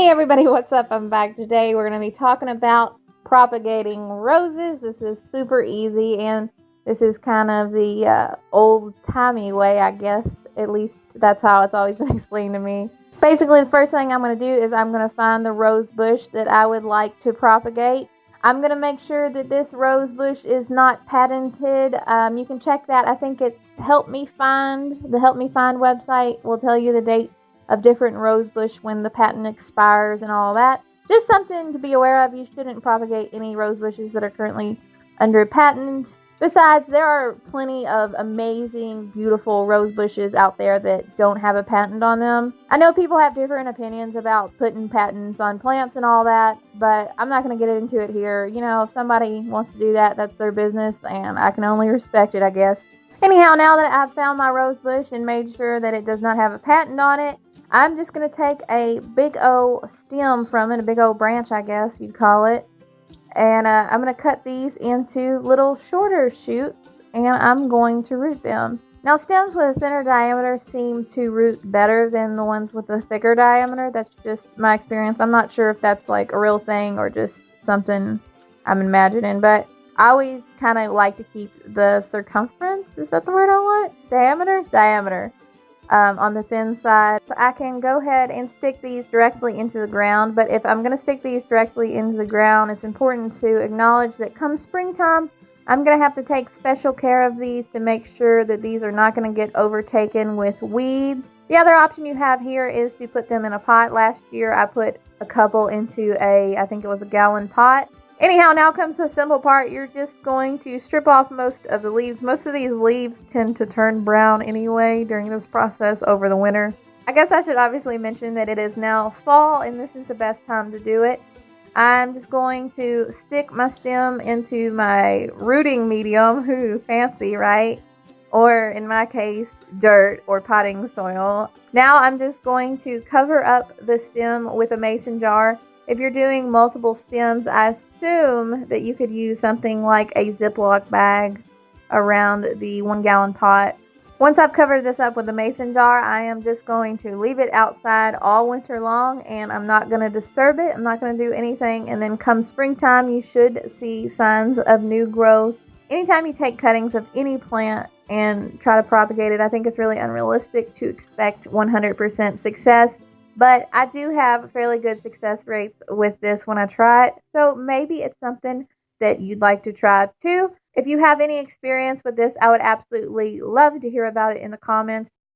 Hey everybody, what's up? I'm back today. We're going to be talking about propagating roses. This is super easy, and this is kind of the old-timey way, I guess. At least that's how it's always been explained to me. Basically, the first thing I'm going to do is I'm going to find the rose bush that I would like to propagate. I'm going to make sure that this rose bush is not patented. You can check that. I think it's Help Me Find. The Help Me Find website will tell you the date of different rose bush when the patent expires and all that. Just something to be aware of. You shouldn't propagate any rose bushes that are currently under patent. Besides, there are plenty of amazing, beautiful rose bushes out there that don't have a patent on them. I know people have different opinions about putting patents on plants and all that, but I'm not going to get into it here. You know, if somebody wants to do that, that's their business, and I can only respect it, I guess. Anyhow, now that I've found my rose bush and made sure that it does not have a patent on it, I'm just going to take a big old stem from it, a big old branch, I guess you'd call it. And I'm going to cut these into little shorter shoots, and I'm going to root them. Now, stems with a thinner diameter seem to root better than the ones with a thicker diameter. That's just my experience. I'm not sure if that's like a real thing or just something I'm imagining, but I always kind of like to keep the circumference, is that the word I want? Diameter. On the thin side. So I can go ahead and stick these directly into the ground, but if I'm going to stick these directly into the ground, it's important to acknowledge that come springtime, I'm going to have to take special care of these to make sure that these are not going to get overtaken with weeds. The other option you have here is to put them in a pot. Last year I put a couple into I think it was a gallon pot. Anyhow, now comes the simple part. You're just going to strip off most of the leaves. Most of these leaves tend to turn brown anyway during this process over the winter. I guess I should obviously mention that it is now fall, and this is the best time to do it. I'm just going to stick my stem into my rooting medium. Ooh, fancy, right? Or in my case, dirt or potting soil. Now I'm just going to cover up the stem with a mason jar. If you're doing multiple stems, I assume that you could use something like a Ziploc bag around the 1 gallon pot. Once I've covered this up with a mason jar, I am just going to leave it outside all winter long, and I'm not going to disturb it. I'm not going to do anything, and then come springtime, you should see signs of new growth. Anytime you take cuttings of any plant and try to propagate it, I think it's really unrealistic to expect 100% success. But I do have fairly good success rates with this when I try it, so maybe it's something that you'd like to try too. If you have any experience with this, I would absolutely love to hear about it in the comments.